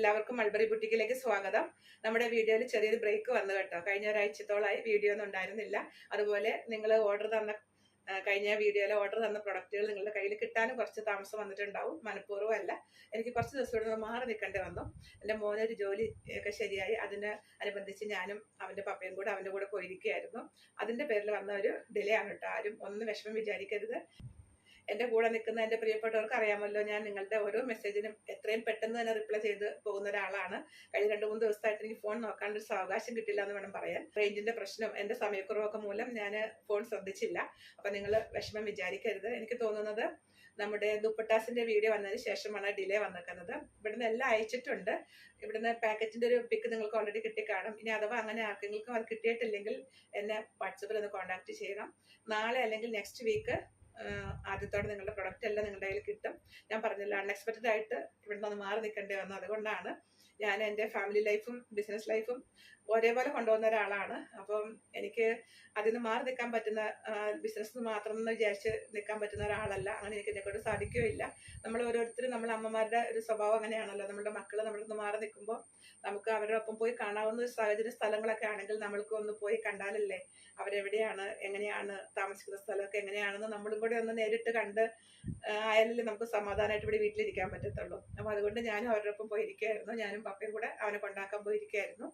എല്ലാവർക്കും മൾബറി ബുട്ടിക്കിലേക്ക് സ്വാഗതം. നമ്മുടെ വീഡിയോയിൽ ചെറിയൊരു ബ്രേക്ക് വന്നു കേട്ടോ. കഴിഞ്ഞ ഒരാഴ്ചത്തോളമായി വീഡിയോ ഒന്നും ഉണ്ടായിരുന്നില്ല. അതുപോലെ നിങ്ങൾ കഴിഞ്ഞ വീഡിയോയിൽ ഓർഡർ തന്ന പ്രൊഡക്റ്റുകൾ നിങ്ങളുടെ കയ്യിൽ കിട്ടാനും കുറച്ച് താമസം വന്നിട്ടുണ്ടാവും. മനഃപൂർവ്വം അല്ല, എനിക്ക് കുറച്ച് ദിവസം ഇവിടെ നിന്ന് മാറി നിൽക്കേണ്ടി വന്നു. എൻ്റെ മോനൊരു ജോലി ഒക്കെ ശരിയായി, അതിന് അനുബന്ധിച്ച് ഞാനും അവൻ്റെ പപ്പയും കൂടെ അവൻ്റെ കൂടെ പോയിരിക്കുകയായിരുന്നു. അതിൻ്റെ പേരിൽ വന്ന ഒരു ഡിലേ ആണ് കേട്ടോ. ആരും ഒന്നും വിഷമം വിചാരിക്കരുത്. എൻ്റെ കൂടെ നിൽക്കുന്ന എൻ്റെ പ്രിയപ്പെട്ടവർക്ക് അറിയാമല്ലോ, ഞാൻ നിങ്ങളുടെ ഓരോ മെസ്സേജിനും എത്രയും പെട്ടെന്ന് തന്നെ റിപ്ലൈ ചെയ്ത് പോകുന്ന ഒരാളാണ്. കഴിഞ്ഞ 2-3 ദിവസമായിട്ട് എനിക്ക് ഫോൺ നോക്കാനൊരു സാവകാശം കിട്ടില്ല എന്ന് വേണം പറയാൻ. റേഞ്ചിന്റെ പ്രശ്നം, എൻ്റെ സമയക്കുറവൊക്കെ മൂലം ഞാൻ ഫോൺ ശ്രദ്ധിച്ചില്ല. അപ്പം നിങ്ങൾ വിഷമം വിചാരിക്കരുത്. എനിക്ക് തോന്നുന്നത് നമ്മുടെ ദുപ്പട്ടാസിന്റെ വീഡിയോ വന്നതിന് ശേഷമാണ് ഡിലേ വന്നിരിക്കുന്നത്. ഇവിടുന്ന് എല്ലാം അയച്ചിട്ടുണ്ട്. ഇവിടുന്ന് പാക്കറ്റിന്റെ ഒരു പിക്ക് നിങ്ങൾക്ക് ഓൾറെഡി കിട്ടിക്കാണും. ഇനി അഥവാ അങ്ങനെ ആർക്കെങ്കിലും അത് കിട്ടിയിട്ടില്ലെങ്കിൽ എന്നെ വാട്സപ്പിൽ ഒന്ന് കോൺടാക്ട് ചെയ്യണം. നാളെ അല്ലെങ്കിൽ നെക്സ്റ്റ് വീക്ക് ആദ്യത്തോടെ നിങ്ങളുടെ പ്രൊഡക്റ്റ് എല്ലാം നിങ്ങളുടെ കയ്യിൽ കിട്ടും. ഞാൻ പറഞ്ഞില്ല, അൺഎക്സ്പെക്റ്റഡ് ആയിട്ട് ഇവിടെ നിന്ന് മാറി നിൽക്കേണ്ടി വന്നു. അതുകൊണ്ടാണ് ഞാൻ എൻ്റെ ഫാമിലി ലൈഫും ബിസിനസ് ലൈഫും ഒരേപോലെ കൊണ്ടുപോകുന്ന ഒരാളാണ്. അപ്പം എനിക്ക് അതിൽ നിന്ന് മാറി നിൽക്കാൻ പറ്റുന്ന, ബിസിനസ് മാത്രം എന്ന് വിചാരിച്ച് നിൽക്കാൻ പറ്റുന്ന ഒരാളല്ല. അങ്ങനെ എനിക്ക് എന്നെക്കൊണ്ട് സാധിക്കുകയില്ല. നമ്മൾ ഓരോരുത്തരും, നമ്മൾ അമ്മമാരുടെ ഒരു സ്വഭാവം അങ്ങനെയാണല്ലോ. നമ്മുടെ മക്കൾ നമ്മളിൽ നിന്ന് മാറി നിൽക്കുമ്പോൾ നമുക്ക് അവരുടെ ഒപ്പം പോയി കാണാവുന്ന ഒരു സാഹചര്യ സ്ഥലങ്ങളൊക്കെ ആണെങ്കിൽ നമ്മൾക്ക് ഒന്ന് പോയി കണ്ടാലല്ലേ അവരെവിടെയാണ്, എങ്ങനെയാണ് താമസിക്കുന്ന സ്ഥലമൊക്കെ എങ്ങനെയാണെന്ന് നമ്മളും കൂടെ ഒന്ന് നേരിട്ട് കണ്ട് ആയാലല്ലേ നമുക്ക് സമാധാനമായിട്ട് ഇവിടെ വീട്ടിലിരിക്കാൻ പറ്റത്തുള്ളൂ. അപ്പോൾ അതുകൊണ്ട് ഞാനും അവരുടെ ഒപ്പം പോയിരിക്കുകയായിരുന്നു. ഞാനും പപ്പയും കൂടെ അവനെ കൊണ്ടാക്കാൻ പോയിരിക്കുകയായിരുന്നു.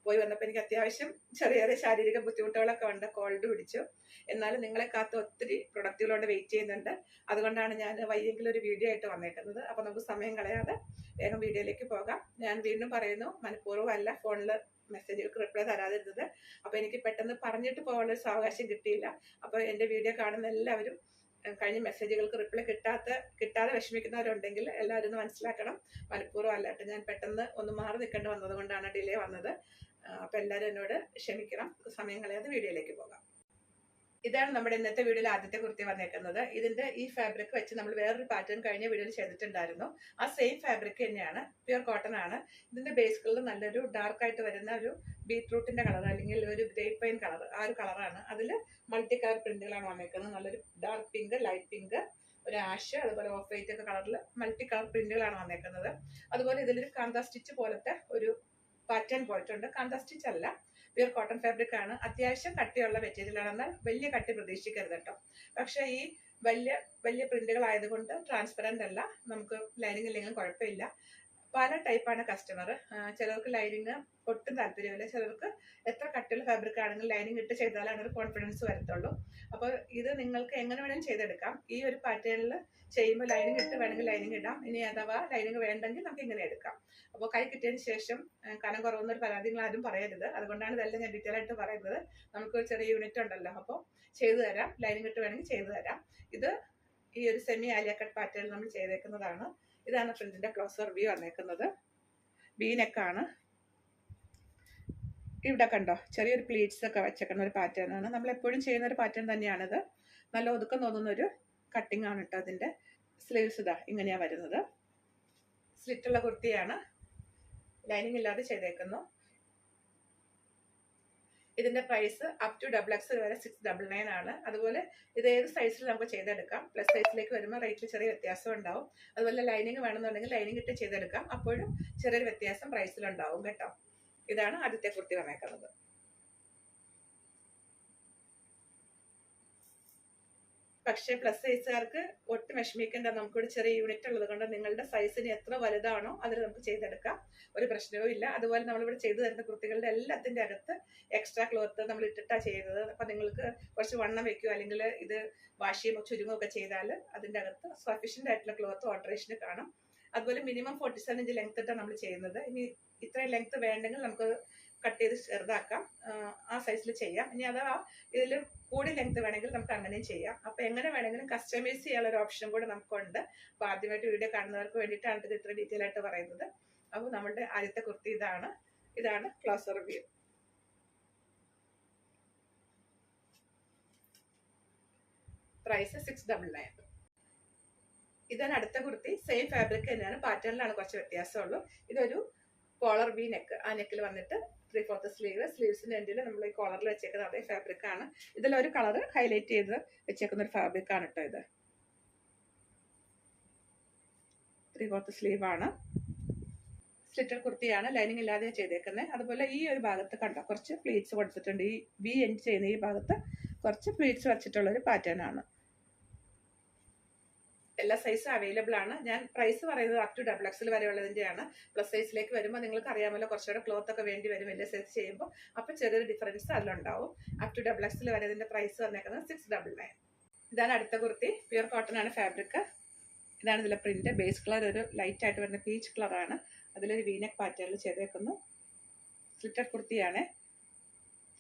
പോയി വന്നപ്പോൾ എനിക്ക് അത്യാവശ്യം ചെറിയ ചെറിയ ശാരീരിക ബുദ്ധിമുട്ടുകളൊക്കെ ഉണ്ട്. കോൾഡ് പിടിച്ചു. എന്നാലും നിങ്ങളെ കാത്ത് ഒത്തിരി പ്രൊഡക്റ്റുകളോട് വെയിറ്റ് ചെയ്യുന്നുണ്ട്. അതുകൊണ്ടാണ് ഞാൻ വയ്യെങ്കിലും ഒരു വീഡിയോ ആയിട്ട് വന്നേക്കുന്നത്. അപ്പോൾ നമുക്ക് സമയം കളയാതെ വേഗം വീഡിയോയിലേക്ക് പോകാം. ഞാൻ വീണ്ടും പറയുന്നു, മനഃപൂർവ്വം അല്ല ഫോണിൽ മെസ്സേജുകൾക്ക് റിപ്ലൈ തരാതിരുന്നത്. അപ്പോൾ എനിക്ക് പെട്ടെന്ന് പറഞ്ഞിട്ട് പോകാനുള്ളൊരു സാവകാശം കിട്ടിയില്ല. അപ്പോൾ എൻ്റെ വീഡിയോ കാണുന്ന എല്ലാവരും കഴിഞ്ഞ മെസ്സേജുകൾക്ക് റിപ്ലൈ കിട്ടാതെ വിഷമിക്കുന്നവരുണ്ടെങ്കിൽ എല്ലാവരും ഒന്ന് മനസ്സിലാക്കണം. മനഃപൂർവ്വം അല്ലാട്ട് ഞാൻ പെട്ടെന്ന് ഒന്ന് മാറി നിൽക്കേണ്ടി വന്നത് കൊണ്ടാണ് ഡിലേ വന്നത്. അപ്പം എല്ലാവരും എന്നോട് ക്ഷമിക്കണം. സമയം കളയാതെ വീഡിയോയിലേക്ക് പോകാം. ഇതാണ് നമ്മുടെ ഇന്നത്തെ വീഡിയോയിൽ ആദ്യത്തെ കുർത്തി വന്നേക്കുന്നത്. ഇതിന്റെ ഈ ഫാബ്രിക് വെച്ച് നമ്മൾ വേറൊരു പാറ്റേൺ കഴിഞ്ഞ വീഡിയോയിൽ ചെയ്തിട്ടുണ്ടായിരുന്നു. ആ സെയിം ഫാബ്രിക് തന്നെയാണ്, പ്യുർ കോട്ടൺ ആണ്. ഇതിന്റെ ബേസ് കളർ നല്ലൊരു ഡാർക്ക് ആയിട്ട് വരുന്ന ഒരു ബീട്രൂട്ടിന്റെ കളർ അല്ലെങ്കിൽ ഒരു ഗ്രേപ്പ് പൈൻ കളർ, ആ ഒരു കളറാണ്. അതിൽ മൾട്ടി കളർ പ്രിന്റുകളാണ് വന്നേക്കുന്നത്. നല്ലൊരു ഡാർക്ക് പിങ്ക്, ലൈറ്റ് പിങ്ക്, ഒരു ആഷ്, അതുപോലെ ഓഫ് വൈറ്റ് ഒക്കെ കളറിൽ മൾട്ടി കളർ പ്രിന്റുകളാണ് വന്നേക്കുന്നത്. അതുപോലെ ഇതിലൊരു കാന്ത സ്റ്റിച്ച് പോലത്തെ ഒരു പാറ്റേൺ പോയിട്ടുണ്ട്. കാന്ത സ്റ്റിച്ച് അല്ല, പ്യുർ കോട്ടൺ ഫാബ്രിക് ആണ്. അത്യാവശ്യം കട്ടിയുള്ള മെറ്റീരിയലാണ്. എന്നാൽ വലിയ കട്ടി പ്രതീക്ഷിക്കരുത് കേട്ടോ. പക്ഷേ ഈ വലിയ വലിയ പ്രിന്റുകൾ ആയതുകൊണ്ട് ട്രാൻസ്പെറന്റ് അല്ല. നമുക്ക് ലൈനിങ് ഇല്ലെങ്കിലും കുഴപ്പമില്ല. പല ടൈപ്പാണ് കസ്റ്റമർ. ചിലർക്ക് ലൈനിങ് ഒട്ടും താല്പര്യമില്ല. ചിലർക്ക് എത്ര കട്ടിയുള്ള ഫാബ്രിക് ആണെങ്കിലും ലൈനിങ് ഇട്ട് ചെയ്താലാണ് ഒരു കോൺഫിഡൻസ് വരത്തുള്ളൂ. അപ്പോൾ ഇത് നിങ്ങൾക്ക് എങ്ങനെ വേണമെങ്കിലും ചെയ്തെടുക്കാം. ഈ ഒരു പാറ്റേണിൽ ചെയ്യുമ്പോൾ ലൈനിങ് ഇട്ട് വേണമെങ്കിൽ ലൈനിങ് ഇടാം. ഇനി അഥവാ ലൈനിങ് വേണ്ടെങ്കിൽ നമുക്ക് ഇങ്ങനെ എടുക്കാം. അപ്പോൾ കൈ കിട്ടിയതിന് ശേഷം കനം കുറവുന്നൊരു പരാതി നിങ്ങൾ ആരും പറയരുത്. അതുകൊണ്ടാണ് ഇതെല്ലാം ഞാൻ ഡീറ്റെയിൽ ആയിട്ട് പറയുന്നത്. നമുക്ക് ചെറിയ യൂണിറ്റ് ഉണ്ടല്ലോ, അപ്പോൾ ചെയ്തു തരാം. ലൈനിങ് ഇട്ട് വേണമെങ്കിൽ ചെയ്തു തരാം. ഇത് ഈ ഒരു സെമി ആലിയ കട്ട് പാറ്റേണിൽ നമ്മൾ ചെയ്തേക്കുന്നതാണ്. ഇതാണ് ഫ്രണ്ടിന്റെ ക്ലോസർ വ്യൂ വന്നേക്കുന്നത്. ബീനെക്കാണ്. ഇവിടെ കണ്ടോ, ചെറിയൊരു പ്ലീറ്റ്സ് ഒക്കെ വെച്ചേക്കുന്ന ഒരു പാറ്റേൺ ആണ്. നമ്മൾ എപ്പോഴും ചെയ്യുന്ന ഒരു പാറ്റേൺ തന്നെയാണിത്. നല്ല ഒതുക്കം തോന്നുന്ന ഒരു കട്ടിങ് ആണ് കേട്ടോ. അതിന്റെ സ്ലീവ്സ് ഇതാ ഇങ്ങനെയാണ് വരുന്നത്. സ്ലിറ്റുള്ള കുർത്തിയാണ്, ലൈനിങ് ഇല്ലാതെ ചെയ്തേക്കുന്നു. ഇതിന്റെ പ്രൈസ് അപ് ടു XXL വരെ 699 ആണ്. അതുപോലെ ഇത് ഏത് സൈസിൽ നമുക്ക് ചെയ്തെടുക്കാം. പ്ലസ് സൈസിലേക്ക് വരുമ്പോൾ റേറ്റിൽ ചെറിയ വ്യത്യാസം ഉണ്ടാവും. അതുപോലെ ലൈനിങ് വേണമെന്നുണ്ടെങ്കിൽ ലൈനിങ് ഇട്ട് ചെയ്തെടുക്കാം. അപ്പോഴും ചെറിയൊരു വ്യത്യാസം പ്രൈസിലുണ്ടാവും കേട്ടോ. ഇതാണ് ആദ്യത്തെ കുർത്തി വന്നേക്കുന്നത്. പക്ഷേ പ്ലസ് സൈസുകാർക്ക് ഒട്ടും വിഷമിക്കേണ്ട. നമുക്കൊരു ചെറിയ യൂണിറ്റ് ഉള്ളത് കൊണ്ട് നിങ്ങളുടെ സൈസിന് എത്ര വലുതാണോ അതിൽ നമുക്ക് ചെയ്തെടുക്കാം. ഒരു പ്രശ്നവും ഇല്ല. അതുപോലെ നമ്മളിവിടെ ചെയ്തു തരുന്ന കുർത്തികളുടെ എല്ലാത്തിൻ്റെ അകത്ത് എക്സ്ട്രാ ക്ലോത്ത് നമ്മൾ ഇട്ടിട്ടാണ് ചെയ്യുന്നത്. അപ്പം നിങ്ങൾക്ക് കുറച്ച് വണ്ണം വെക്കുകയോ അല്ലെങ്കിൽ ഇത് വാഷ് ചെയ്യുമ്പോൾ ചുരുങ്ങോ ഒക്കെ ചെയ്താൽ അതിൻ്റെ അകത്ത് സഫീഷ്യൻ്റ് ആയിട്ടുള്ള ക്ലോത്ത് ഓൾട്ടറേഷന് കാണും. അതുപോലെ മിനിമം 47 ഇഞ്ച് ലെങ്ത് ഇട്ടാണ് നമ്മൾ ചെയ്യുന്നത്. ഇനി ഇത്രയും ലെങ്ത് വേണ്ടെങ്കിൽ നമുക്ക് കട്ട് ചെയ്ത് ചെറുതാക്കാം. ആ സൈസിൽ ചെയ്യാം. ഇനി അഥവാ ഇതിൽ കൂടി ലെങ്ത് വേണമെങ്കിൽ നമുക്ക് അങ്ങനെയും ചെയ്യാം. അപ്പോൾ എങ്ങനെ വേണമെങ്കിലും കസ്റ്റമൈസ് ചെയ്യാനുള്ള ഒരു ഓപ്ഷൻ കൂടെ നമുക്കുണ്ട്. അപ്പോൾ ആദ്യമായിട്ട് വീഡിയോ കാണുന്നവർക്ക് വേണ്ടിയിട്ടാണ് ഇത് ഇത്ര ഡീറ്റെയിൽ ആയിട്ട് പറയുന്നത്. അപ്പോൾ നമ്മുടെ ആദ്യത്തെ കുർത്തി ഇതാണ് ക്ലോസർ വ്യൂ. പ്രൈസ് 699. ഇതാണ് അടുത്ത കുർത്തി. സെയിം ഫാബ്രിക് തന്നെയാണ്, പാറ്റേണിലാണ് കുറച്ച് വ്യത്യാസമുള്ളൂ. ഇതൊരു കോളർ ബി നെക്ക്. ആ നെക്കിൽ വന്നിട്ട് 3/4 സ്ലീവ്. സ്ലീവ്സിന്റെ എൻഡിൽ നമ്മൾ ഈ കോളറിൽ വെച്ചേക്കുന്ന അതേ ഫാബ്രിക് ആണ്. ഇതിലൊരു കളർ ഹൈലൈറ്റ് ചെയ്ത് വെച്ചേക്കുന്ന ഒരു ഫാബ്രിക് ആണ് കേട്ടോ. ഇത് 3/4 സ്ലീവ് ആണ്. സ്ലിറ്റഡ് കുർത്തിയാണ്, ലൈനിങ് ഇല്ലാതെ ചെയ്തേക്കുന്നത്. അതുപോലെ ഈ ഒരു ഭാഗത്ത് കണ്ടോ കുറച്ച് പ്ലീറ്റ്സ് കൊടുത്തിട്ടുണ്ട്. ഈ വി എൻഡ് ചെയ്യുന്ന ഈ ഭാഗത്ത് കുറച്ച് പ്ലീറ്റ്സ് വെച്ചിട്ടുള്ളൊരു പാറ്റേൺ ആണ്. എല്ലാ സൈസും അവൈലബിൾ ആണ്. ഞാൻ പ്രൈസ് പറയുന്നത് അപ് ടു XXL വരെയുള്ളതിൻ്റെയാണ്. പ്ലസ് സൈസിലേക്ക് വരുമ്പോൾ നിങ്ങൾക്ക് അറിയാമല്ലോ കുറച്ചുകൂടെ ക്ലോത്ത് ഒക്കെ വേണ്ടി വരും വലിയ സൈസ് ചെയ്യുമ്പോൾ. അപ്പോൾ ചെറിയൊരു ഡിഫറൻസ് അതിലുണ്ടാവും. അപ് ടു XXL വരെ ഇതിൻ്റെ പ്രൈസ് വന്നേക്കുന്നത് 699. ഇതാണ് അടുത്ത കുർത്തി. പ്യുർ കോട്ടൺ ആണ് ഫാബ്രിക്. ഇതാണ് ഇതിലെ പ്രിന്റ്. ബേസ് കളർ ഒരു ലൈറ്റ് ആയിട്ട് വരുന്ന പീച്ച് കളറാണ്. അതിലൊരു വീനെക്ക് പാറ്റേണിൽ ചെയ്തേക്കുന്നു. സ്ലിറ്റഡ് കുർത്തിയാണ്.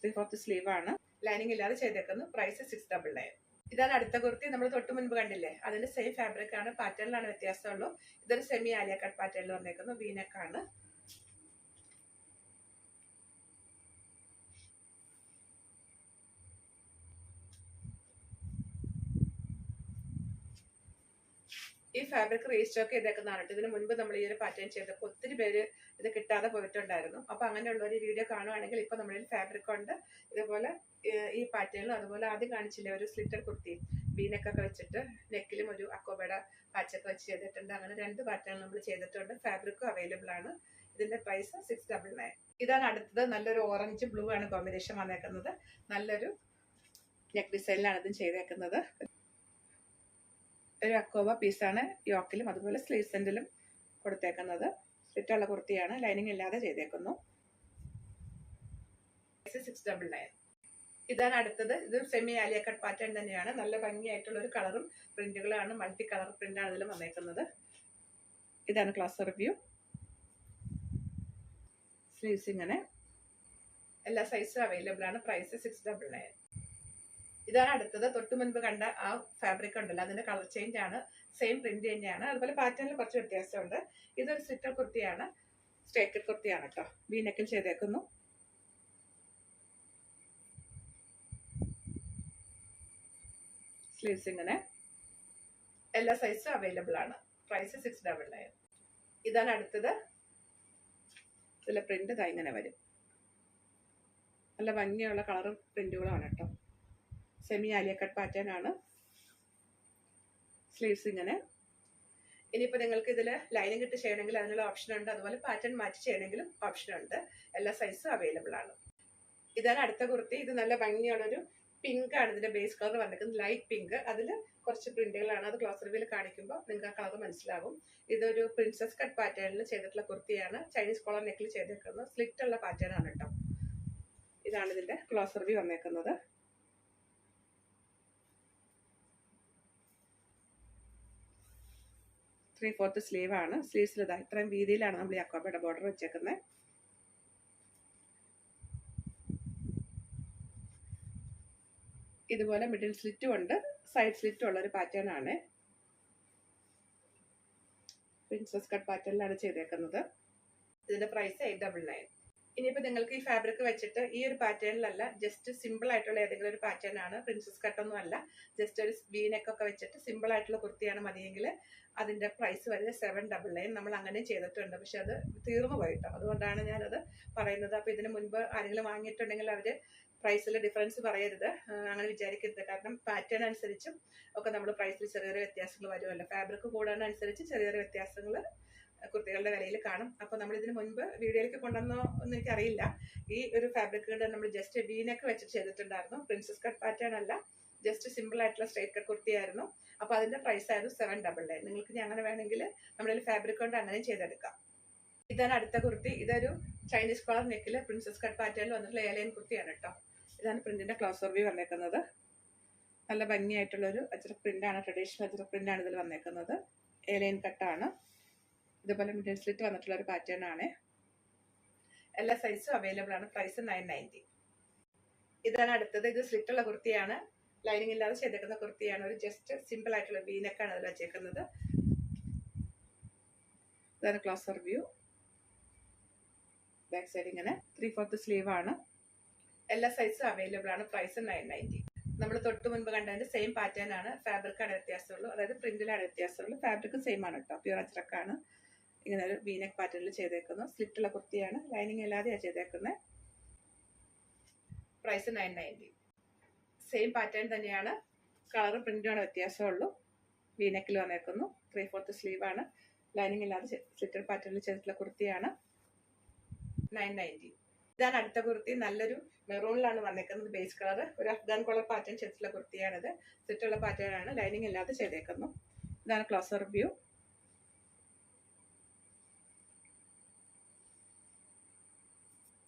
3/4 സ്ലീവ് ആണ്. ലൈനിങ് ഇല്ലാതെ ചെയ്തേക്കുന്നു. പ്രൈസ് 699. ഇതാണ് അടുത്ത കുർത്തി. നമ്മൾ തൊട്ട് മുൻപ് കണ്ടില്ലേ, അതിന്റെ സെയിം ഫാബ്രിക് ആണ്, പാറ്റേണിലാണ് വ്യത്യാസമുള്ളൂ. ഇതൊരു സെമി ആലിയ കട്ട് പാറ്റേണിൽ വന്നേക്കുന്നു. വീനെക്ക് ആണ്. ഈ ഫാബ്രിക് റീസ്റ്റോക്ക് ചെയ്തേക്കുന്നതാണ്. ഇതിന് മുൻപ് നമ്മൾ ഈ ഒരു പാറ്റേൺ ചെയ്തപ്പോൾ ഒത്തിരി പേര് ഇത് കിട്ടാതെ പോയിട്ടുണ്ടായിരുന്നു. അപ്പൊ അങ്ങനെയുള്ള ഒരു വീഡിയോ കാണുവാണെങ്കിൽ ഇപ്പൊ നമ്മളിൽ ഫാബ്രിക് ഉണ്ട്. ഇതുപോലെ ഈ പാറ്റേണിലും അതുപോലെ ആദ്യം കാണിച്ചില്ലേ ഒരു സ്ലിറ്റർ കുർത്തി വീനെക്കൊക്കെ വെച്ചിട്ട് നെക്കിലും ഒരു അക്കോബയുടെ പാച്ചൊക്കെ വെച്ച് ചെയ്തിട്ടുണ്ട്. അങ്ങനെ 2 പാറ്റേൺ നമ്മൾ ചെയ്തിട്ടുണ്ട്. ഫാബ്രിക്കും അവൈലബിൾ ആണ്. ഇതിന്റെ പ്രൈസ് 699. ഇതാണ് അടുത്തത്. നല്ലൊരു ഓറഞ്ച് ബ്ലൂ ആണ് കോമ്പിനേഷൻ വന്നേക്കുന്നത്. നല്ലൊരു നെക്ക് ഡിസൈനിലാണ് ഇതും ചെയ്തേക്കുന്നത്. ഒരു അക്കോബ പീസാണ് യോക്കിലും അതുപോലെ സ്ലീവ് സെന്റിലും കൊടുത്തേക്കുന്നത്. സ്ലിറ്റുള്ള കുർത്തിയാണ്, ലൈനിങ് ഇല്ലാതെ ചെയ്തേക്കുന്നു. 699. ഇതാണ് അടുത്തത്. ഇത് സെമി ആലിയ കട്ട് പാറ്റേൺ തന്നെയാണ്. നല്ല ഭംഗിയായിട്ടുള്ള ഒരു കളറും പ്രിന്റുകളാണ്. മൾട്ടി കളർ പ്രിന്റാണ് ഇതിൽ വന്നേക്കുന്നത്. ഇതാണ് ക്ലോസർ റിവ്യൂ. സ്ലീവ്സ് ഇങ്ങനെ. എല്ലാ സൈസും അവൈലബിൾ ആണ്. പ്രൈസ് 699. ഇതാണ് അടുത്തത്. തൊട്ട് മുൻപ് കണ്ട ആ ഫാബ്രിക് ഉണ്ടല്ലോ, അതിന്റെ കളർ ചേഞ്ച് ആണ്. സെയിം പ്രിന്റ് തന്നെയാണ്. അതുപോലെ പാറ്റേണിൽ കുറച്ച് വ്യത്യാസമുണ്ട്. ഇതൊരു സ്ലിറ്റർ കുർത്തിയാണ്, സ്ട്രേറ്റ് കുർത്തിയാണ് കേട്ടോ. വീനെക്കിൽ ചെയ്തേക്കുന്നു. സ്ലീവ്സ് ഇങ്ങനെ. എല്ലാ സൈസും അവൈലബിൾ ആണ്. പ്രൈസ് 699. ഇതാണ് അടുത്തത്. ഇതിലെ പ്രിന്റ് ഇതാ ഇങ്ങനെ വരും. നല്ല ഭംഗിയുള്ള കളറും പ്രിന്റുകളാണ് കേട്ടോ. സെമി ആലിയ കട്ട് പാറ്റേൺ ആണ്. സ്ലീവ്സ് ഇങ്ങനെ. ഇനിയിപ്പോൾ നിങ്ങൾക്ക് ഇതിൽ ലൈനിങ് ഇട്ട് ചെയ്യണമെങ്കിൽ അതിനുള്ള ഓപ്ഷൻ ഉണ്ട്. അതുപോലെ പാറ്റേൺ മാറ്റി ചെയ്യണമെങ്കിലും ഓപ്ഷൻ ഉണ്ട്. എല്ലാ സൈസും അവൈലബിൾ ആണ്. ഇതാണ് അടുത്ത കുർത്തി. ഇത് നല്ല ഭംഗിയുള്ളൊരു പിങ്ക് ആണ്. ഇതിന്റെ ബേസ് കളർ വന്നിരിക്കുന്നത് ലൈറ്റ് പിങ്ക്. അതിൽ കുറച്ച് പ്രിന്റുകളാണ്. അത് ക്ലോസ് റിവ്യൂവിൽ കാണിക്കുമ്പോൾ നിങ്ങൾക്ക് ആ കളർ മനസ്സിലാവും. ഇതൊരു പ്രിൻസസ് കട്ട് പാറ്റേണിൽ ചെയ്തിട്ടുള്ള കുർത്തിയാണ്. ചൈനീസ് കോളർ നെക്കിൽ ചെയ്തേക്കുന്നത്. സ്ലിറ്റ് ഉള്ള പാറ്റേൺ ആണ് കേട്ടോ. ഇതാണ് ഇതിന്റെ ക്ലോസ് റിവ്യൂ വന്നേക്കുന്നത്. ത്രീ-ഫോർത്ത് സ്ലീവ് ആണ്. സ്ലീവ്സിൽ ഇതാ ഇത്രയും വീതിയിലാണ് നമ്മൾ ഈ അക്കോബയുടെ ബോർഡർ വെച്ചേക്കുന്നത്. ഇതുപോലെ മിഡിൽ സ്ലിറ്റും ഉണ്ട്, സൈഡ് സ്ലിറ്റും ഉള്ള ഒരു പാറ്റേൺ ആണ്. പ്രിൻസസ് കട്ട് പാറ്റേണിലാണ് ചെയ്തേക്കുന്നത്. ഇതിന്റെ പ്രൈസ് 899. ഇനിയിപ്പോൾ നിങ്ങൾക്ക് ഈ ഫാബ്രിക് വെച്ചിട്ട് ഈ ഒരു പാറ്റേണിലല്ല, ജസ്റ്റ് സിമ്പിൾ ആയിട്ടുള്ള ഏതെങ്കിലും ഒരു പാറ്റേൺ ആണ്, പ്രിൻസസ് കട്ടൊന്നും അല്ല, ജസ്റ്റ് ഒരു വീനെക്കൊക്കെ വെച്ചിട്ട് സിമ്പിൾ ആയിട്ടുള്ള കുർത്തിയാണ് മതിയെങ്കിൽ അതിന്റെ പ്രൈസ് വരുന്നത് 799. നമ്മൾ അങ്ങനെ ചെയ്തിട്ടുണ്ട്, പക്ഷെ അത് തീർന്നു പോയിട്ടോ. അതുകൊണ്ടാണ് ഞാനത് പറയുന്നത്. അപ്പോൾ ഇതിന് മുൻപ് ആരെങ്കിലും വാങ്ങിയിട്ടുണ്ടെങ്കിൽ അവർ പ്രൈസിൽ ഡിഫറൻസ് പറയരുത്, അങ്ങനെ വിചാരിക്കരുത്. കാരണം പാറ്റേൺ അനുസരിച്ചും ഒക്കെ നമ്മൾ പ്രൈസിൽ ചെറിയ വ്യത്യാസങ്ങൾ വരുമല്ലോ. ഫാബ്രിക് കൂടുന്നതനുസരിച്ച് ചെറിയ വ്യത്യാസങ്ങൾ കുർത്തികളുടെ വിലയിൽ കാണും. അപ്പോൾ നമ്മൾ ഇതിന് മുൻപ് വീഡിയോയിലേക്ക് കൊണ്ടുവന്നോ എന്ന് എനിക്കറിയില്ല. ഈ ഒരു ഫാബ്രിക് നമ്മൾ ജസ്റ്റ് വീനെക്ക് വെച്ചിട്ട് ചെയ്തിട്ടുണ്ടായിരുന്നു. പ്രിൻസസ് കട്ട് പാറ്റേൺ അല്ല, ജസ്റ്റ് സിമ്പിൾ ആയിട്ടുള്ള സ്ട്രൈറ്റ് കട്ട് കുർത്തിയായിരുന്നു. അപ്പോൾ അതിന്റെ പ്രൈസ് ആയിരുന്നു 799. നിങ്ങൾക്ക് ഇനി അങ്ങനെ വേണമെങ്കിൽ നമ്മുടെ ഫാബ്രിക് കൊണ്ട് അങ്ങനെ ചെയ്തെടുക്കാം. ഇതാണ് അടുത്ത കുർത്തി. ഇതൊരു ചൈനീസ് കോളർ നെക്കിൽ പ്രിൻസസ് കട്ട് പാറ്റേണിൽ വന്നിട്ടുള്ള എയർലൈൻ കുർത്തിയാണ് കേട്ടോ. ഇതാണ് പ്രിന്റിന്റെ ക്ലോസ് റിവ്യൂ വന്നേക്കുന്നത്. നല്ല ഭംഗിയായിട്ടുള്ളൊരു അജ്രക് പ്രിന്റാണ്, ട്രഡീഷണൽ അജ്രക് പ്രിന്റാണ് ഇതിൽ വന്നേക്കുന്നത്. എയർലൈൻ കട്ടാണ്. ഇതുപോലെ മിഡിൽ സ്ലിറ്റ് വന്നിട്ടുള്ള ഒരു പാറ്റേൺ ആണ്. എല്ലാ സൈസും അവൈലബിൾ ആണ്. പ്രൈസ് 990. ഇതാണ് അടുത്തത്. ഇത് സ്ലിറ്റ് ഉള്ള കുർത്തിയാണ്, ലൈനിങ് ഇല്ലാതെ ചെയ്തേക്കുന്ന കുർത്തിയാണ്. ഒരു ജസ്റ്റ് സിമ്പിൾ ആയിട്ടുള്ള വീനെക്കാണ് അതിൽ വെച്ചേക്കുന്നത്. ഇതാണ് ക്ലോസർ വ്യൂ. ബാക്ക് സൈഡ് ഇങ്ങനെ. 3/4 സ്ലീവ് ആണ്. എല്ലാ സൈസും അവൈലബിൾ ആണ്. പ്രൈസ് 990. നമ്മൾ തൊട്ട് മുൻപ് കണ്ടതിന്റെ സെയിം പാറ്റേൺ ആണ്. ഫാബ്രിക്കാണ് വ്യത്യാസമുള്ളൂ, അതായത് പ്രിന്റിലാണ് വ്യത്യാസമുള്ളൂ. ഫാബ്രിക് സെയിം ആണ് കേട്ടോ. പ്യൂർ അജ്രക്കാണ്. ഇങ്ങനെ ഒരു വീനെക്ക് പാറ്റേണിൽ ചെയ്തേക്കുന്നു. സ്ലിറ്റുള്ള കുർത്തിയാണ്, ലൈനിങ് അല്ലാതെയാണ് ചെയ്തേക്കുന്നത്. പ്രൈസ് 990. സെയിം പാറ്റേൺ തന്നെയാണ്, കളറും പ്രിന്റുമാണ് വ്യത്യാസമുള്ളൂ. വീനെക്കിൽ വന്നേക്കുന്നു. 3/4 സ്ലീവ് ആണ്. ലൈനിങ് ഇല്ലാതെ സ്ലിറ്റഡ് പാറ്റേണിൽ ചെയ്തിട്ടുള്ള കുർത്തിയാണ്. 990. ഇതാണ് അടുത്ത കുർത്തി. നല്ലൊരു മെറൂണിലാണ് വന്നേക്കുന്നത്. ബേസ് കളർ ഒരു അഫ്ഗാൻ കോളർ പാറ്റേൺ ചെയ്തിട്ടുള്ള കുർത്തിയാണിത്. സ്ലിറ്റുള്ള പാറ്റേൺ ആണ്, ലൈനിങ് ഇല്ലാതെ ചെയ്തേക്കുന്നു. ഇതാണ് closer view.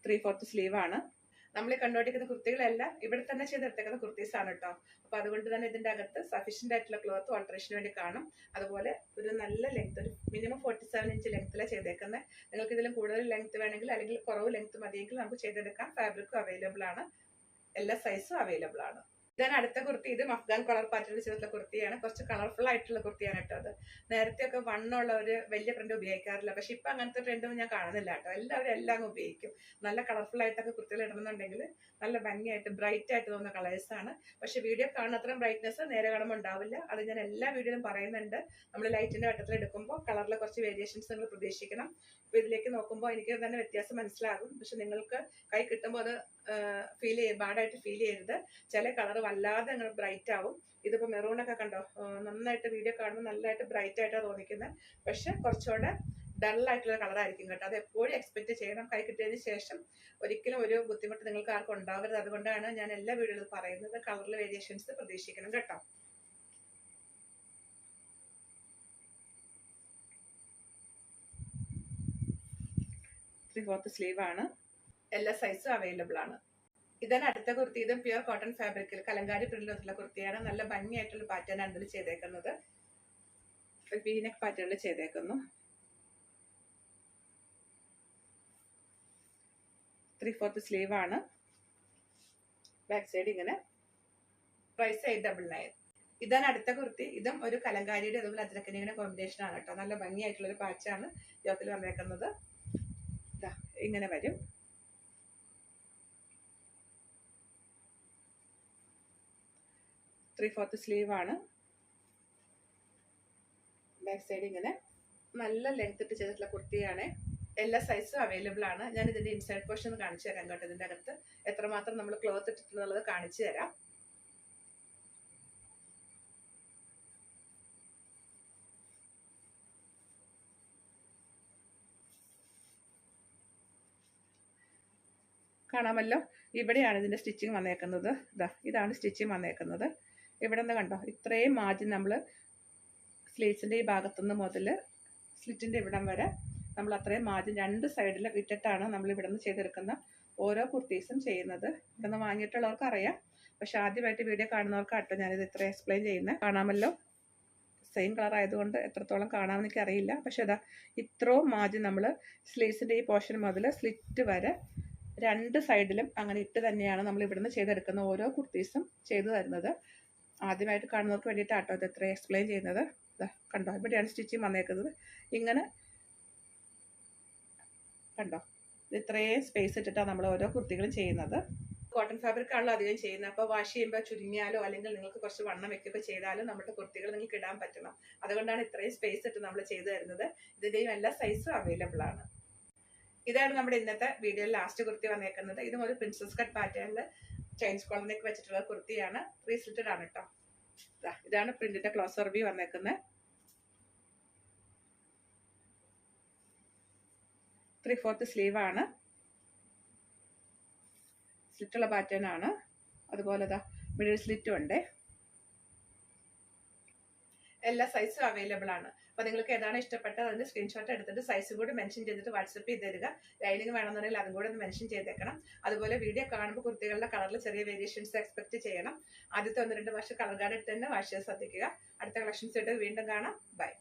Three fourth sleeve ആണ്. നമ്മൾ കണ്ടുപിടിക്കുന്ന കുർത്തികളെല്ലാം ഇവിടെ തന്നെ ചെയ്തെടുത്തേക്കുന്ന കുർത്തീസ് ആണ് കേട്ടോ. അപ്പൊ അതുകൊണ്ട് തന്നെ ഇതിന്റെ അകത്ത് സഫീഷ്യന്റ് ആയിട്ടുള്ള ക്ലോത്ത് ഓൾട്ടറേഷന് വേണ്ടി കാണും. അതുപോലെ ഒരു നല്ല ലെങ്ത്, ഒരു മിനിമം 47 ഇഞ്ച് ലെങ്ത്തിലാണ് ചെയ്തേക്കുന്നത്. നിങ്ങൾക്ക് ഇതിലും കൂടുതൽ ലെങ്ത് വേണമെങ്കിൽ അല്ലെങ്കിൽ കുറവ് ലെങ്ത് മതിയെങ്കിൽ നമുക്ക് ചെയ്തെടുക്കാം. ഫാബ്രിക്കും അവൈലബിൾ ആണ്, എല്ലാ സൈസും അവൈലബിൾ ആണ്. ഇതാണ് അടുത്ത കുർത്തി. ഇതും അഫ്ഗാൻ കളർ പാറ്റേണിൽ ചെയ്തിട്ടുള്ള കുർത്തിയാണ്. കുറച്ച് കളർഫുൾ ആയിട്ടുള്ള കുർത്തിയാണ് കേട്ടോ അത്. നേരത്തെ ഒക്കെ വണ്ണമുള്ള ഒരു വലിയ പ്രിന്റ് ഉപയോഗിക്കാറില്ല, പക്ഷെ ഇപ്പൊ അങ്ങനത്തെ ട്രെൻഡൊന്നും ഞാൻ കാണുന്നില്ല കേട്ടോ. എല്ലാവരും എല്ലാം ഉപയോഗിക്കും. നല്ല കളർഫുൾ ആയിട്ടൊക്കെ കുർത്തികൾ ഇടുന്നുണ്ടെങ്കിൽ നല്ല ഭംഗിയായിട്ട് ബ്രൈറ്റ് ആയിട്ട് തോന്നുന്ന കളേഴ്സ് ആണ്. പക്ഷെ വീഡിയോ കാണുന്ന അത്രയും ബ്രൈറ്റ്നെസ് നേരെ കാണുമ്പോൾ ഉണ്ടാവില്ല. അത് ഞാൻ എല്ലാ വീഡിയോയിലും പറയുന്നുണ്ട്. നമ്മൾ ലൈറ്റിന്റെ വട്ടത്തിൽ എടുക്കുമ്പോൾ കളറിൽ കുറച്ച് വേരിയേഷൻസ് നിങ്ങൾ പ്രതീക്ഷിക്കണം. അപ്പൊ ഇതിലേക്ക് നോക്കുമ്പോൾ എനിക്ക് തന്നെ വ്യത്യാസം മനസ്സിലാകും. പക്ഷെ നിങ്ങൾക്ക് കൈ കിട്ടുമ്പോൾ അത് ഫീൽ ചെയ്യും, ബാഡായിട്ട് ഫീൽ ചെയ്യരുത്. ചില കളർ വല്ലാതെ അങ്ങനെ ബ്രൈറ്റ് ആവും. ഇതിപ്പോ മെറൂണൊക്കെ കണ്ടോ, നന്നായിട്ട് വീഡിയോ കാണുമ്പോൾ നല്ലതായിട്ട് ബ്രൈറ്റ് ആയിട്ടാണ് തോന്നിക്കുന്നത്. പക്ഷെ കുറച്ചുകൂടെ ഡൾ ആയിട്ടുള്ള കളറായിരിക്കും കേട്ടോ. അത് എപ്പോഴും എക്സ്പെക്ട് ചെയ്യണം. കൈ കിട്ടിയതിന് ശേഷം ഒരിക്കലും ഒരു ബുദ്ധിമുട്ട് നിങ്ങൾക്ക് ആർക്കും ഉണ്ടാവരുത്. അതുകൊണ്ടാണ് ഞാൻ എല്ലാ വീഡിയോയിലും പറയുന്നത് കളറിൽ വേരിയേഷൻസ് പ്രതീക്ഷിക്കണം കേട്ടോ. ത്രീ ഫോർത്ത് സ്ലീവ് ആണ്, എല്ലാ സൈസും അവൈലബിൾ ആണ്. ഇതാണ് അടുത്ത കുർത്തി. ഇതും പ്യുവർ കോട്ടൺ ഫാബ്രിക്കിൽ കലങ്കാരി പ്രിന്റിലുള്ള കുർത്തിയാണ്. നല്ല ഭംഗിയായിട്ടുള്ള പാറ്റേൺ ആണ് ഇതിൽ ചെയ്തേക്കുന്നത്. വീനെക്ക് പാറ്റേണിൽ ചെയ്തേക്കുന്നു. 3/4 സ്ലീവ് ആണ്. ബാക്ക് സൈഡ് ഇങ്ങനെ. പ്രൈസ് 899. ഇതാണ് അടുത്ത കുർത്തി. ഇതും ഒരു കലങ്കാരിയുടെ അതുപോലെ അജ്രക്കനിയുടെ കോമ്പിനേഷൻ ആണ് കേട്ടോ. നല്ല ഭംഗിയായിട്ടുള്ള ഒരു പാച്ചാണ് യോക്കിൽ വന്നേക്കുന്നത്. ഇങ്ങനെ വരും. ത്രീ ഫോർത്ത് സ്ലീവ് ആണ്. ബാക്ക് സൈഡ് ഇങ്ങനെ. നല്ല ലെങ്ത് ഇട്ട് ചെയ്തിട്ടുള്ള കുർത്തിയാണ്. എല്ലാ സൈസും അവൈലബിൾ ആണ്. ഞാൻ ഇതിന്റെ ഇൻസൈഡ് പോർഷൻ കാണിച്ചു തരാം കേട്ടോ. ഇതിന്റെ അകത്ത് എത്രമാത്രം നമ്മൾ ക്ലോത്ത് ഇട്ടിട്ടുള്ളത് കാണിച്ചു തരാം. കാണാമല്ലോ. ഇവിടെയാണ് ഇതിന്റെ സ്റ്റിച്ചിങ് വന്നേക്കുന്നത്. ഇതാണ് സ്റ്റിച്ചിങ് വന്നേക്കുന്നത്. ഇവിടെ നിന്ന് കണ്ടോ, ഇത്രയും മാർജിൻ നമ്മൾ സ്ലീവ്സിന്റെ ഈ ഭാഗത്തുനിന്ന് മുതൽ സ്ലിറ്റിന്റെ ഇവിടം വരെ നമ്മൾ അത്രയും മാർജിൻ രണ്ട് സൈഡിലും ഇട്ടിട്ടാണ് നമ്മൾ ഇവിടെ നിന്ന് ചെയ്തെടുക്കുന്ന ഓരോ കുർത്തീസും ചെയ്യുന്നത്. ഇവിടെ നിന്ന് വാങ്ങിയിട്ടുള്ളവർക്ക് അറിയാം, പക്ഷെ ആദ്യമായിട്ട് വീഡിയോ കാണുന്നവർക്കാട്ടോ ഞാനിത് ഇത്ര എക്സ്പ്ലെയിൻ ചെയ്യുന്നത്. കാണാമല്ലോ, സെയിം കളർ ആയതുകൊണ്ട് എത്രത്തോളം കാണാമെന്ന് എനിക്ക് അറിയില്ല. പക്ഷെ ഇത്രയും മാർജിൻ നമ്മൾ സ്ലീവ്സിന്റെ ഈ പോർഷൻ മുതൽ സ്ലിറ്റ് വരെ രണ്ട് സൈഡിലും അങ്ങനെ ഇട്ട് തന്നെയാണ് നമ്മൾ ഇവിടുന്ന് ചെയ്തെടുക്കുന്ന ഓരോ കുർത്തീസും ചെയ്തു തരുന്നത്. ആദ്യമായിട്ട് കാണുന്നവർക്ക് വേണ്ടിയിട്ടാട്ടോ ഇത് എത്ര എക്സ്പ്ലെയിൻ ചെയ്യുന്നത്. കണ്ടോ, ഇവിടെയാണ് സ്റ്റിച്ചിങ് വന്നേക്കുന്നത്. ഇങ്ങനെ കണ്ടോ, ഇത്രയും സ്പേസ് ഇട്ടിട്ടാണ് നമ്മൾ ഓരോ കുർത്തികളും ചെയ്യുന്നത്. കോട്ടൺ ഫാബ്രിക് ആണല്ലോ അധികം ചെയ്യുന്നത്. അപ്പോൾ വാഷ് ചെയ്യുമ്പോൾ ചുരുങ്ങിയാലോ അല്ലെങ്കിൽ നിങ്ങൾക്ക് കുറച്ച് വണ്ണം വെക്കുകയൊക്കെ ചെയ്താലും നമ്മുടെ കുർത്തികൾ നിങ്ങൾക്ക് ഇടാൻ പറ്റണം. അതുകൊണ്ടാണ് ഇത്രയും സ്പേസ് ഇട്ട് നമ്മൾ ചെയ്തു തരുന്നത്. ഇതിൻ്റെയും എല്ലാ സൈസും അവൈലബിൾ ആണ്. ഇതാണ് നമ്മുടെ ഇന്നത്തെ വീഡിയോയിൽ ലാസ്റ്റ് കുർത്തി വന്നേക്കുന്നത്. ഇതും ഒരു പ്രിൻസസ് കട്ട് പാറ്റേണിൽ ചൈനീസ് കോളറിനൊക്കെ വെച്ചിട്ടുള്ള കുർത്തിയാണ്. 3 സ്ലിറ്റഡ് ആണ് കേട്ടോ. ഇതാണ് പ്രിന്റിന്റെ ക്ലോസർ വ്യൂ വന്നേക്കുന്നത്. 3/4 സ്ലീവ് ആണ്. സ്ലിറ്റുള്ള പാറ്റേൺ ആണ്. അതുപോലെ മിഡിൽ സ്ലിറ്റും ഉണ്ട്. എല്ലാ സൈസും അവൈലബിൾ ആണ്. അപ്പോൾ നിങ്ങൾക്ക് ഏതാണ് ഇഷ്ടപ്പെട്ടത് അതിന്റെ സ്ക്രീൻഷോട്ട് എടുത്തിട്ട് സൈസും കൂടി മെൻഷൻ ചെയ്തിട്ട് വാട്സപ്പ് ചെയ്ത് തരിക. ലൈനിങ് വേണമെന്നുണ്ടെങ്കിൽ അതും കൂടെ ഒന്ന് മെൻഷൻ ചെയ്തേക്കണം. അതുപോലെ വീഡിയോ കാണുമ്പോൾ കുർത്തികളുടെ കളറിൽ ചെറിയ വേരിയേഷൻസ് എക്സ്പെക്ട് ചെയ്യണം. ആദ്യത്തെ 1-2 വർഷം കളർ ഗാർഡ് ഇട്ട് തന്നെ വാഷ് ചെയ്യാൻ ശ്രദ്ധിക്കുക. അടുത്ത കളക്ഷൻസ് ആയിട്ട് വീണ്ടും കാണാം. ബൈ.